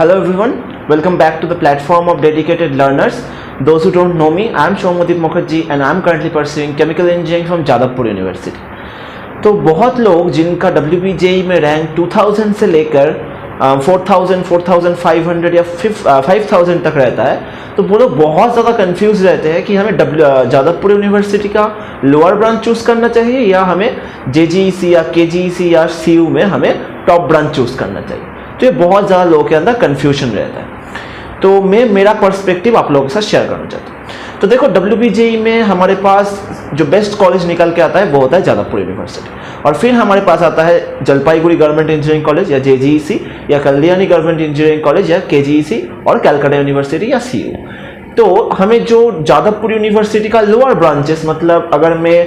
Hello everyone, welcome back to the platform of dedicated learners. Those who don't know me, I am Shomodip Mukherjee and I am currently pursuing chemical engineering from Jadavpur University. तो बहुत लोग जिनका WBJE में rank 2000 से लेकर 4000, 4500 या 5000 तक रहता है, तो वो लोग बहुत ज़्यादा कंफ्यूज रहते हैं कि हमें जादवपुर यूनिवर्सिटी का लोअर ब्रांच चूज़ करना चाहिए या हमें JGEC या KGEC या CU में हमें टॉप ब्रांच चूज़ करना चाहिए। तो ये बहुत ज़्यादा लोगों के अंदर कन्फ्यूजन रहता है। तो मैं मेरा पर्सपेक्टिव आप लोगों के साथ शेयर करना चाहता हूँ। तो देखो, WBJE में हमारे पास जो बेस्ट कॉलेज निकल के आता है वो होता है जादवपुर यूनिवर्सिटी, और फिर हमारे पास आता है जलपाईगुड़ी गवर्नमेंट इंजीनियरिंग कॉलेज या JGEC या कल्याणी गवर्नमेंट इंजीनियरिंग कॉलेज या KGEC और कलकत्ता यूनिवर्सिटी या CU। तो हमें जो जादवपुर यूनिवर्सिटी का लोअर ब्रांचेस, मतलब अगर मैं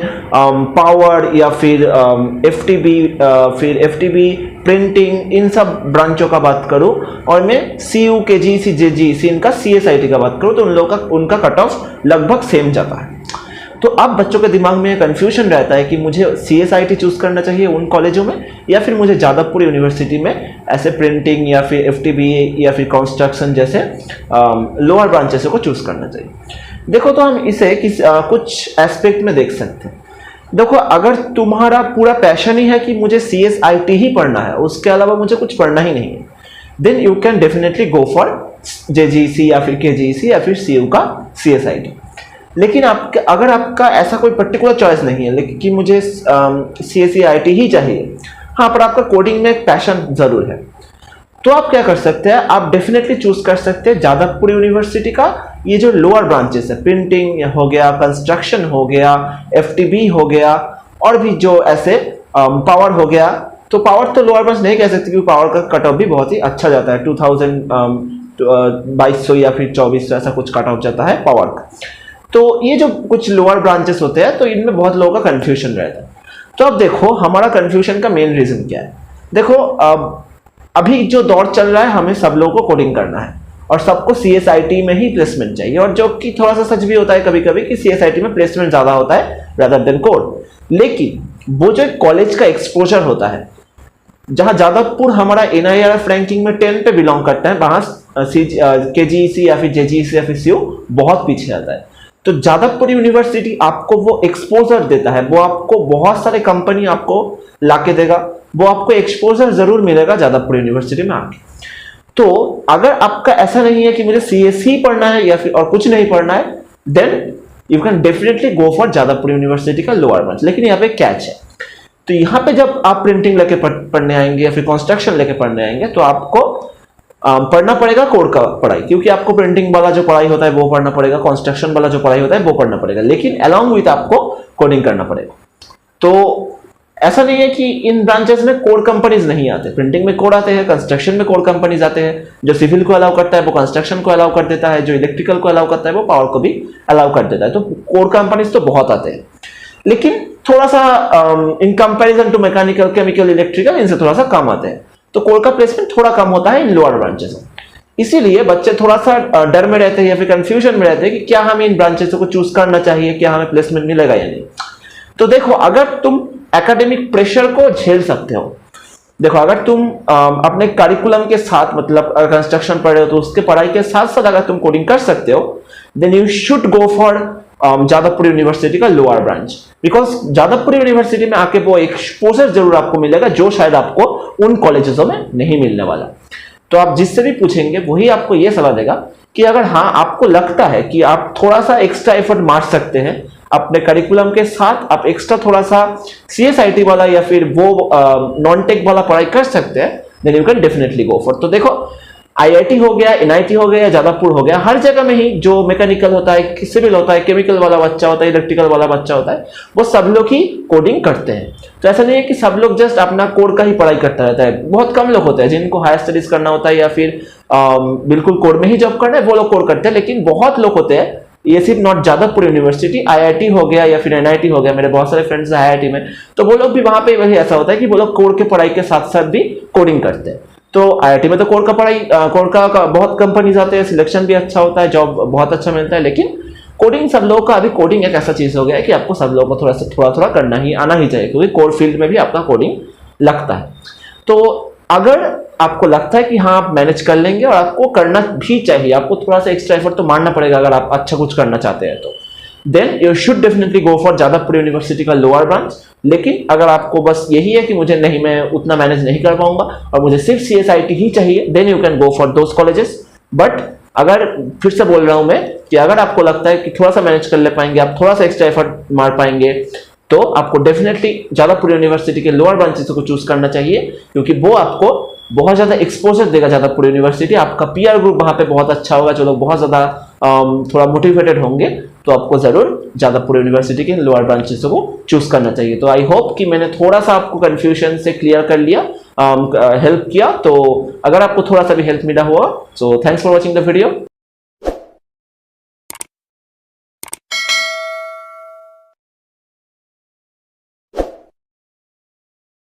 पावर या फिर FTB प्रिंटिंग, इन सब ब्रांचों का बात करूं, और मैं CU KGEC JGEC इनका CSIT का बात करूं, तो उन लोगों का उनका कट ऑफ लगभग सेम जाता है। तो अब बच्चों के दिमाग में कंफ्यूजन रहता है कि मुझे CSIT चूज करना चाहिए उन कॉलेजों में, या फिर मुझे जादवपुर यूनिवर्सिटी में ऐसे प्रिंटिंग या फिर FTB या फिर कंस्ट्रक्शन जैसे लोअर ब्रांचेस को चूज करना चाहिए। देखो, तो हम इसे कुछ एस्पेक्ट में देख सकते हैं। देखो, अगर तुम्हारा पूरा पैशन ही है कि मुझे CSIT ही पढ़ना है, उसके अलावा मुझे कुछ पढ़ना ही नहीं है, then you can definitely go for JGEC या फिर KGEC या फिर CU का CSIT। लेकिन अगर आपका ऐसा कोई पर्टिकुलर चॉइस नहीं है, लेकिन कि मुझे CSIT ही चाहिए, हाँ, पर आपका कोडिंग में एक पैशन जरूर है, तो आप क्या कर सकते हैं, आप डेफिनेटली चूज कर सकते हैं जादवपुर यूनिवर्सिटी का ये जो लोअर ब्रांचेस है, प्रिंटिंग हो गया, कंस्ट्रक्शन हो गया, FTB हो गया, और भी जो ऐसे पावर हो गया। तो पावर तो लोअर ब्रांच नहीं कह सकते क्योंकि पावर का कट ऑफ भी बहुत ही अच्छा जाता है, 2200 या फिर 2400 ऐसा कुछ कट ऑफ जाता है पावर का। तो ये जो कुछ लोअर ब्रांचेस होते हैं, तो इनमें बहुत लोगों का कंफ्यूजन रहता है। तो अब देखो, हमारा कंफ्यूजन का मेन रीजन क्या है। देखो, अभी जो दौर चल रहा है, हमें सब लोगों को कोडिंग करना है और सबको CSIT में ही प्लेसमेंट चाहिए, और जो कि थोड़ा सा सच भी होता है कभी कभी कि CSIT में प्लेसमेंट ज्यादा होता है रादर देन कोड। लेकिन वो जो कॉलेज का एक्सपोजर होता है, जहां जादवपुर हमारा NIRF रैंकिंग में 10 पे बिलोंग करता है, वहां KGEC या फिर JGEC या फिर CU बहुत पीछे आता है। तो जादवपुर यूनिवर्सिटी आपको वो एक्सपोजर देता है, वो आपको बहुत सारे कंपनी आपको लाके देगा, वो आपको एक्सपोजर जरूर मिलेगा जादवपुर यूनिवर्सिटी में आके। तो अगर आपका ऐसा नहीं है कि मुझे CS ही पढ़ना है या फिर और कुछ नहीं पढ़ना है, then you can definitely go for Jadavpur university का लोअर ब्रांच। लेकिन यहाँ पे कैच है, तो यहाँ पे जब आप प्रिंटिंग लेके पढ़ने आएंगे या फिर कंस्ट्रक्शन लेके पढ़ने आएंगे, तो आपको पढ़ना पड़ेगा कोड का पढ़ाई, क्योंकि आपको प्रिंटिंग वाला जो पढ़ाई होता है वो पढ़ना पड़ेगा, कंस्ट्रक्शन वाला जो पढ़ाई होता है वो पढ़ना पड़ेगा, लेकिन अलोंग विथ आपको कोडिंग करना पड़ेगा। तो ऐसा नहीं है कि इन ब्रांचेस में कोड कंपनीज नहीं आते, प्रिंटिंग में कोड आते हैं, कंस्ट्रक्शन में कोड कंपनीज आते हैं। जो सिविल को अलाउ करता है वो कंस्ट्रक्शन को अलाउ कर देता है, जो इलेक्ट्रिकल को अलाउ करता है वो पावर को भी अलाउ कर देता है। तो कोड कंपनीज तो बहुत आते हैं, लेकिन थोड़ा सा in comparison to mechanical, chemical, electrical, इनसे थोड़ा सा कम आते हैं। तो कोड का प्लेसमेंट थोड़ा कम होता है इन लोअर ब्रांचेस में। इसीलिए बच्चे थोड़ा सा डर में रहते हैं या फिर कंफ्यूजन में रहते हैं कि क्या हमें इन ब्रांचेस को चूज करना चाहिए, क्या हमें प्लेसमेंट मिलेगा या नहीं। तो देखो, अगर तुम एकेडमिक प्रेशर को झेल सकते हो, देखो अगर तुम अपने करिकुलम के साथ, मतलब कंस्ट्रक्शन पढ़ रहे हो तो उसके पढ़ाई के साथ साथ अगर तुम कोडिंग कर सकते हो, then you should go for Jadavpur university का lower branch, because Jadavpur university में आके वो एक्सपोजर जरूर आपको मिलेगा जो शायद आपको उन कॉलेजेसों में नहीं मिलने वाला। तो आप जिससे भी पूछेंगे वही आपको ये सलाह देगा कि अगर हाँ आपको लगता है कि आप थोड़ा सा एक्स्ट्रा एफर्ट मार सकते हैं अपने करिकुलम के साथ, आप एक्स्ट्रा थोड़ा सा CSIT वाला या फिर वो नॉन टेक वाला पढ़ाई कर सकते हैं, then you can definitely go for. तो देखो, IIT हो गया, NIT हो गया, जादवपुर हो गया, हर जगह में ही जो मैकेनिकल होता है, सिविल होता है, केमिकल वाला बच्चा होता है, इलेक्ट्रिकल वाला बच्चा होता है, वो सब लोग ही कोडिंग करते हैं। तो ऐसा नहीं है कि सब लोग जस्ट अपना कोड का ही पढ़ाई करता रहता है। बहुत कम लोग होते हैं जिनको हायर स्टडीज करना होता है या फिर बिल्कुल कोड में ही जॉब करना है, वो लोग कोड करते हैं। लेकिन बहुत लोग होते हैं, ये सिर्फ नॉट जादवपुर यूनिवर्सिटी, IIT हो गया या फिर NIT हो गया, मेरे बहुत सारे फ्रेंड्स हैं IIT में, तो वो लोग भी वहां पे वही ऐसा होता है कि वो लोग कोड के पढ़ाई के साथ साथ भी कोडिंग करते हैं। तो IIT में तो कोड का बहुत कंपनीज आते हैं, सिलेक्शन भी अच्छा होता है, जॉब बहुत अच्छा मिलता है। लेकिन कोडिंग सब लोगों का, अभी कोडिंग एक ऐसा चीज हो गया है कि आपको सब लोगों को थोड़ा करना ही आना ही चाहिए, क्योंकि कोड फील्ड में भी आपका कोडिंग लगता है। तो अगर आपको लगता है कि हाँ आप मैनेज कर लेंगे और आपको करना भी चाहिए, आपको थोड़ा सा एक्स्ट्रा एफर्ट तो मारना पड़ेगा अगर आप अच्छा कुछ करना चाहते हैं तो, then you should definitely go for Jadavpur university का लोअर ब्रांच। लेकिन अगर आपको बस यही है कि मुझे नहीं, मैं उतना मैनेज नहीं कर पाऊंगा और मुझे सिर्फ CSIT ही चाहिए, then you can go for those colleges. But अगर फिर से बोल रहा हूं मैं कि अगर आपको लगता है कि थोड़ा सा मैनेज कर ले पाएंगे, आप थोड़ा सा एक्स्ट्रा एफर्ट मार पाएंगे, तो आपको डेफिनेटली जादवपुर यूनिवर्सिटी के लोअर ब्रांचेस को चूज करना चाहिए, क्योंकि वो आपको बहुत ज्यादा एक्सपोजर देगा। जादवपुर यूनिवर्सिटी, आपका पीआर ग्रुप वहां पे बहुत अच्छा होगा, जो लोग बहुत ज्यादा थोड़ा मोटिवेटेड होंगे, तो आपको जरूर जादवपुर यूनिवर्सिटी के लोअर ब्रांचेस को चूज करना चाहिए। तो आई होप कि मैंने थोड़ा सा आपको कंफ्यूजन से क्लियर कर लिया, हेल्प किया। तो अगर आपको थोड़ा सा भी हेल्प मिला हुआ, so thanks for watching the video.